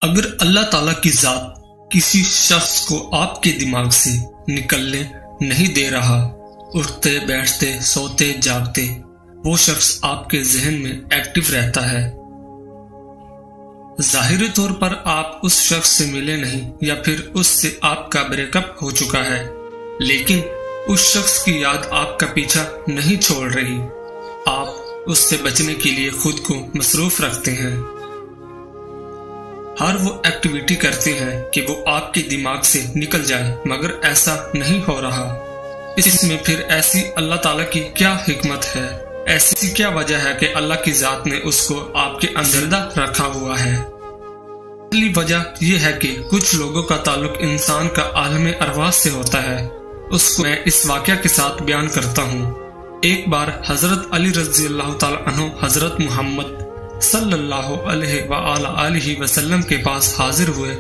اگر اللہ تعالیٰ کی ذات کسی شخص کو آپ کے دماغ سے نکلنے نہیں دے رہا، اٹھتے بیٹھتے سوتے جاگتے وہ شخص آپ کے ذہن میں ایکٹیو رہتا ہے۔ ظاہری طور پر آپ اس شخص سے ملے نہیں یا پھر اس سے آپ کا بریک اپ ہو چکا ہے، لیکن اس شخص کی یاد آپ کا پیچھا نہیں چھوڑ رہی۔ آپ اس سے بچنے کے لیے خود کو مصروف رکھتے ہیں، ہر وہ ایکٹیویٹی کرتے ہیں کہ وہ آپ کے دماغ سے نکل جائے، مگر ایسا نہیں ہو رہا۔ اس میں پھر ایسی اللہ تعالیٰ کی کیا حکمت ہے؟ ایسی کیا وجہ ہے کہ اللہ کی ذات نے اس کو آپ کے اندر زندہ رکھا ہوا ہے؟ پہلی وجہ یہ ہے کہ کچھ لوگوں کا تعلق انسان کا عالم ارواح سے ہوتا ہے۔ اس کو میں اس واقعہ کے ساتھ بیان کرتا ہوں۔ ایک بار حضرت علی رضی اللہ تعالیٰ عنہ حضرت محمد صلی اللہ علیہ وآلہ وسلم کے پاس حاضر ہوئے،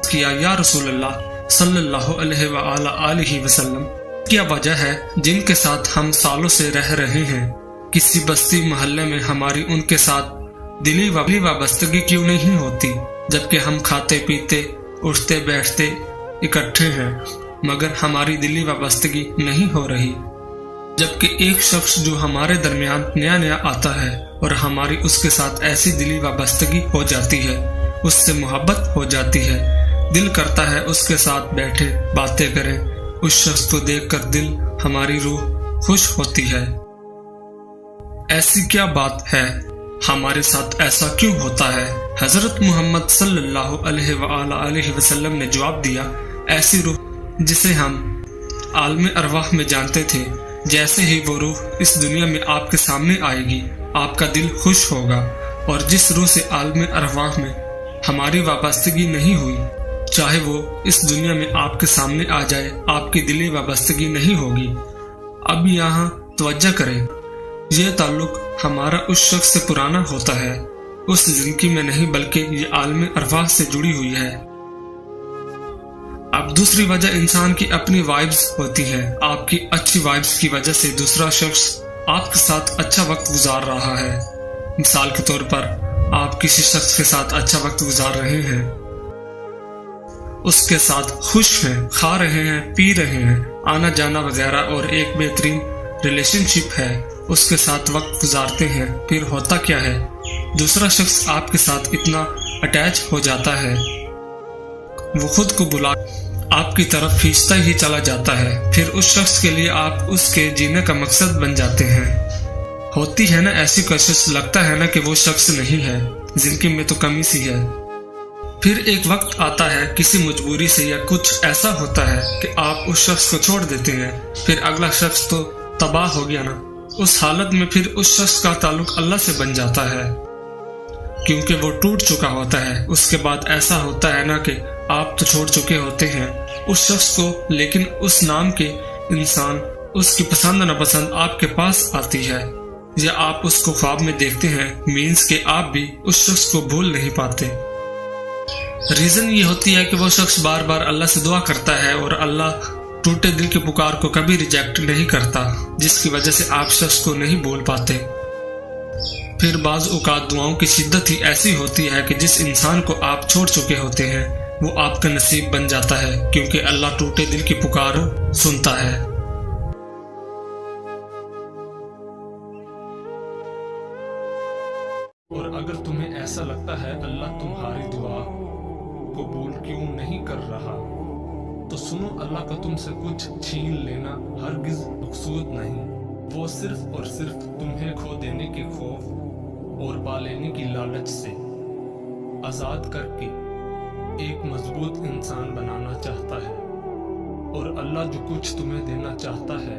کیا یا رسول اللہ صلی اللہ علیہ وآلہ وسلم، کیا وجہ ہے جن کے ساتھ ہم سالوں سے رہ رہے ہیں، کسی بستی محلے میں ہماری ان کے ساتھ دلی وابستگی کیوں نہیں ہوتی، جبکہ ہم کھاتے پیتے اٹھتے بیٹھتے اکٹھے ہیں، مگر ہماری دلی وابستگی نہیں ہو رہی؟ جبکہ ایک شخص جو ہمارے درمیان نیا آتا ہے اور ہماری اس کے ساتھ ایسی دلی وابستگی ہو جاتی ہے، اس سے محبت ہو جاتی ہے، دل کرتا ہے اس کے ساتھ بیٹھے باتیں کریں، اس شخص کو دیکھ کر دل ہماری روح خوش ہوتی ہے۔ ایسی کیا بات ہے؟ ہمارے ساتھ ایسا کیوں ہوتا ہے؟ حضرت محمد صلی اللہ علیہ وآلہ وسلم نے جواب دیا، ایسی روح جسے ہم عالم ارواح میں جانتے تھے، جیسے ہی وہ روح اس دنیا میں آپ کے سامنے آئے گی، آپ کا دل خوش ہوگا، اور جس روح سے عالم ارواح میں ہماری وابستگی نہیں ہوئی، چاہے وہ اس دنیا میں آپ کے سامنے آ جائے، آپ کی دلی وابستگی نہیں ہوگی۔ اب یہاں توجہ کریں، یہ تعلق ہمارا اس شخص سے پرانا ہوتا ہے، اس زندگی میں نہیں، بلکہ یہ عالم ارواح سے جڑی ہوئی ہے۔ اب دوسری وجہ انسان کی اپنی وائبز ہوتی ہے۔ آپ کی اچھی وائبز کی وجہ سے دوسرا شخص آپ کے ساتھ اچھا وقت گزار رہا ہے۔ مثال کے طور پر آپ کسی شخص کے ساتھ اچھا وقت گزار رہے ہیں، اس کے ساتھ خوش ہیں، کھا رہے ہیں، پی رہے ہیں، آنا جانا وغیرہ، اور ایک بہترین ریلیشن شپ ہے، اس کے ساتھ وقت گزارتے ہیں، پھر ہوتا کیا ہے؟ دوسرا شخص آپ کے ساتھ اتنا اٹیچ ہو جاتا ہے، وہ خود کو بلا آپ کی طرف کھینچتا ہی چلا جاتا ہے، پھر اس شخص کے لیے آپ اس کے جینے کا مقصد بن جاتے ہیں۔ ہوتی ہے نا ایسی کوشش، لگتا ہے نا کہ وہ شخص نہیں ہے، زندگی میں تو کمی سی ہے۔ پھر ایک وقت آتا ہے کسی مجبوری سے یا کچھ ایسا ہوتا ہے کہ آپ اس شخص کو چھوڑ دیتے ہیں، پھر اگلا شخص تو تباہ ہو گیا نا۔ اس حالت میں پھر اس شخص کا تعلق اللہ سے بن جاتا ہے، کیونکہ وہ ٹوٹ چکا ہوتا ہے۔ اس کے بعد ایسا ہوتا ہے نا کہ آپ تو چھوڑ چکے ہوتے ہیں اس شخص کو، لیکن اس نام کے انسان، اس کی پسند ناپسند آپ کے پاس آتی ہے، یا آپ اس کو خواب میں دیکھتے ہیں، مینز کہ آپ بھی اس شخص کو بھول نہیں پاتے۔ ریزن یہ ہوتی ہے کہ وہ شخص بار بار اللہ سے دعا کرتا ہے، اور اللہ ٹوٹے دل کی پکار کو کبھی ریجیکٹ نہیں کرتا، جس کی وجہ سے آپ شخص کو نہیں بھول پاتے۔ پھر بعض اوقات دعاؤں کی شدت ہی ایسی ہوتی ہے کہ جس انسان کو آپ چھوڑ چکے ہوتے ہیں وہ آپ کا نصیب بن جاتا ہے، کیونکہ اللہ ٹوٹے دل کی پکار سنتا ہے۔ اور اگر تمہیں ایسا لگتا ہے اللہ تمہاری دعا قبول کیوں نہیں کر رہا، تو سنو، اللہ کا تم سے کچھ چھین لینا ہرگز مقصود نہیں، وہ صرف اور صرف تمہیں کھو دینے کے خوف اور پا لینے کی لالچ سے آزاد کر کے ایک مضبوط انسان بنانا چاہتا ہے۔ اور اللہ جو کچھ تمہیں دینا چاہتا ہے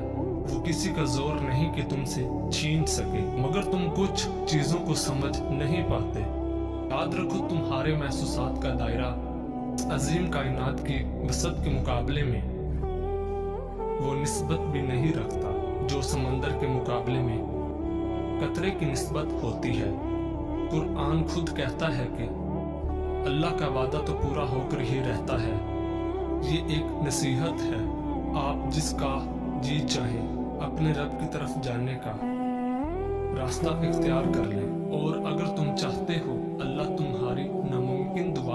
وہ کسی کا زور نہیں کہ تم سے چھین سکے، مگر تم کچھ چیزوں کو سمجھ نہیں پاتے۔ یاد رکھو، تمہارے محسوسات کا دائرہ عظیم کائنات کی وسعت کے مقابلے میں وہ نسبت بھی نہیں رکھتا جو سمندر کے مقابلے میں قطرے کی نسبت ہوتی ہے۔ قرآن خود کہتا ہے کہ اللہ کا وعدہ تو پورا ہو کر ہی رہتا ہے۔ یہ ایک نصیحت ہے، آپ جس کا جی چاہے اپنے رب کی طرف جانے کا راستہ اختیار کر لیں، اور اگر تم چاہتے ہو اللہ تمہاری ناممکن دعا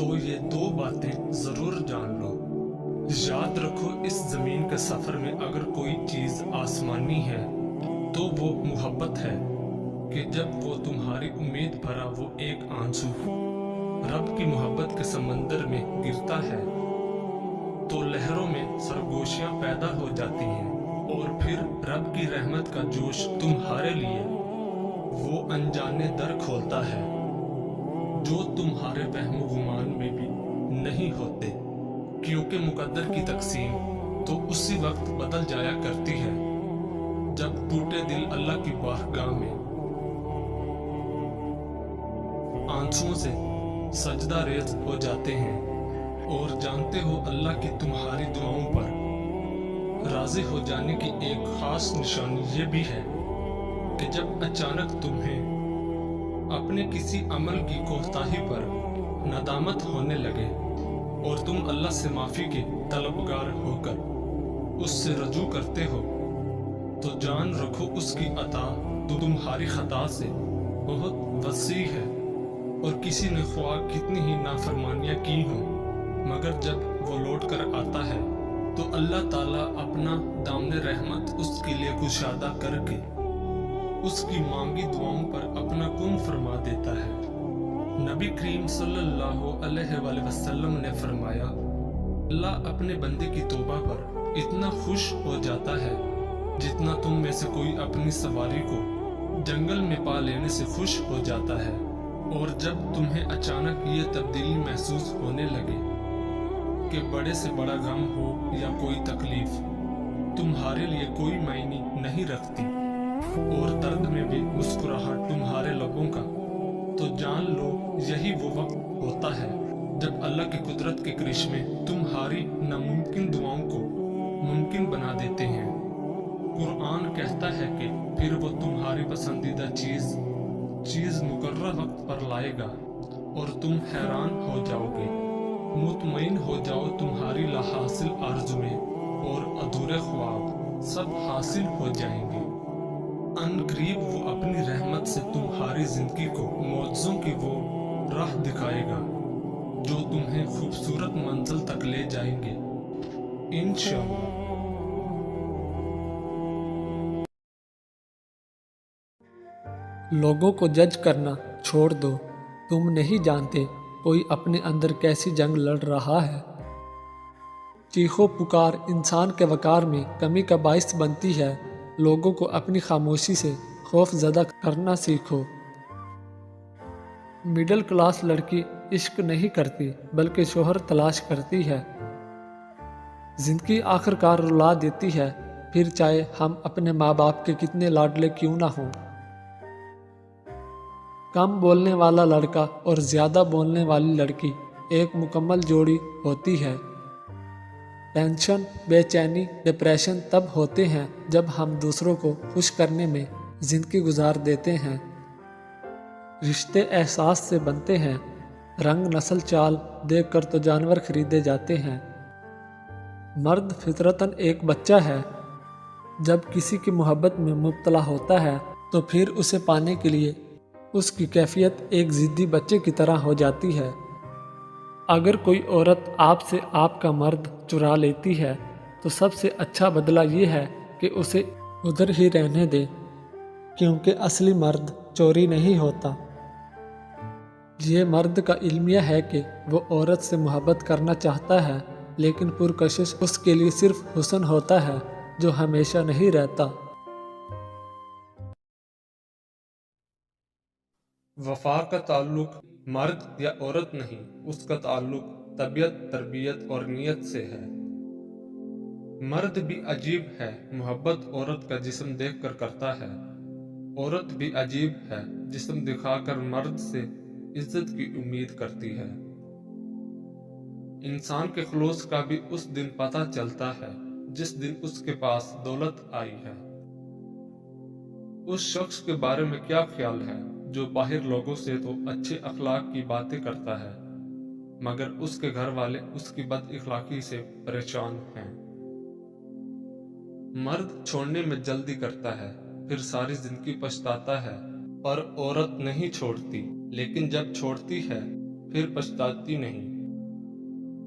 تو یہ دو باتیں ضرور جان لو۔ یاد رکھو اس زمین کے سفر میں اگر کوئی چیز آسمانی ہے تو وہ محبت ہے کہ جب وہ تمہاری امید بھرا وہ ایک آنسو رب کی محبت کے سمندر میں گرتا ہے تو لہروں میں سرگوشیاں پیدا ہو جاتی ہیں، اور پھر رب کی رحمت کا جوش تمہارے لیے وہ انجانے در کھولتا ہے جو تمہارے وہم و گمان میں بھی نہیں ہوتے، کیونکہ مقدر کی تقسیم تو اسی وقت بدل جایا کرتی ہے جب ٹوٹے دل اللہ کی بارگاہ میں آنسوؤں سے سجدہ ریز ہو جاتے ہیں، اور جانتے ہو اللہ کی تمہاری دعاؤں پر راضی ہو جانے کی ایک خاص نشانی یہ بھی ہے کہ جب اچانک تمہیں اپنے کسی عمل کی کوتاہی پر ندامت ہونے لگے اور تم اللہ سے معافی کے طلبگار ہو کر اس سے رجوع کرتے ہو تو جان رکھو اس کی عطا تو تمہاری خطا سے بہت وسیع ہے، اور کسی نے خواہ کتنی ہی نافرمانیاں کی ہوں مگر جب وہ لوٹ کر آتا ہے تو اللہ تعالیٰ اپنا دامن رحمت اس کے لیے کشادہ کر کے اس کی مانگی دعاؤں پر اپنا کن فرما دیتا ہے۔ نبی کریم صلی اللہ علیہ وآلہ وسلم نے فرمایا، اللہ اپنے بندے کی توبہ پر اتنا خوش ہو جاتا ہے جتنا تم میں سے کوئی اپنی سواری کو جنگل میں پا لینے سے خوش ہو جاتا ہے، اور جب تمہیں اچانک یہ تبدیلی محسوس ہونے لگے کہ بڑے سے بڑا غم ہو یا کوئی تکلیف تمہارے لیے کوئی معنی نہیں رکھتی، اور درد میں بھی مسکراہٹ تمہارے لبوں کا، تو جان لو یہی وہ وقت ہوتا ہے جب اللہ کی قدرت کے کرشمے تمہاری ناممکن دعاؤں کو ممکن بنا دیتے ہیں۔ قرآن کہتا ہے کہ پھر وہ تمہاری پسندیدہ چیز مقررہ وقت پر لائے گا اور تم حیران ہو جاؤ گے، مطمئن ہو جاؤ تمہاری لاحاصل آرزویں اور ادھورے خواب سب حاصل ہو جائیں گے۔ ان قریب وہ اپنی رحمت سے تمہاری زندگی کو معجزوں کی وہ راہ دکھائے گا جو تمہیں خوبصورت منزل تک لے جائیں گے انشاءاللہ۔ لوگوں کو جج کرنا چھوڑ دو، تم نہیں جانتے کوئی اپنے اندر کیسی جنگ لڑ رہا ہے۔ چیخو پکار انسان کے وقار میں کمی کا باعث بنتی ہے، لوگوں کو اپنی خاموشی سے خوف زدہ کرنا سیکھو۔ مڈل کلاس لڑکی عشق نہیں کرتی بلکہ شوہر تلاش کرتی ہے۔ زندگی آخر کار رلا دیتی ہے، پھر چاہے ہم اپنے ماں باپ کے کتنے لاڈلے کیوں نہ ہوں۔ کم بولنے والا لڑکا اور زیادہ بولنے والی لڑکی ایک مکمل جوڑی ہوتی ہے۔ ٹینشن، بے چینی، ڈپریشن تب ہوتے ہیں جب ہم دوسروں کو خوش کرنے میں زندگی گزار دیتے ہیں۔ رشتے احساس سے بنتے ہیں، رنگ نسل چال دیکھ کر تو جانور خریدے جاتے ہیں۔ مرد فطرتاً ایک بچہ ہے، جب کسی کی محبت میں مبتلا ہوتا ہے تو پھر اسے پانے کے لیے اس کی کیفیت ایک ضدی بچے کی طرح ہو جاتی ہے۔ اگر کوئی عورت آپ سے آپ کا مرد چرا لیتی ہے تو سب سے اچھا بدلہ یہ ہے کہ اسے ادھر ہی رہنے دے، کیونکہ اصلی مرد چوری نہیں ہوتا۔ یہ مرد کا المیہ ہے کہ وہ عورت سے محبت کرنا چاہتا ہے، لیکن پرکشش اس کے لیے صرف حسن ہوتا ہے جو ہمیشہ نہیں رہتا۔ وفا کا تعلق مرد یا عورت نہیں، اس کا تعلق طبیعت، تربیت اور نیت سے ہے۔ مرد بھی عجیب ہے، محبت عورت کا جسم دیکھ کر کرتا ہے، عورت بھی عجیب ہے، جسم دکھا کر مرد سے عزت کی امید کرتی ہے۔ انسان کے خلوص کا بھی اس دن پتہ چلتا ہے جس دن اس کے پاس دولت آئی ہے۔ اس شخص کے بارے میں کیا خیال ہے جو باہر لوگوں سے تو اچھے اخلاق کی باتیں کرتا ہے مگر اس کے گھر والے اس کی بد اخلاقی سے پریشان ہیں۔ مرد چھوڑنے میں جلدی کرتا ہے، پھر ساری زندگی پچھتاتا ہے، پر عورت نہیں چھوڑتی، لیکن جب چھوڑتی ہے پھر پچھتاتی نہیں۔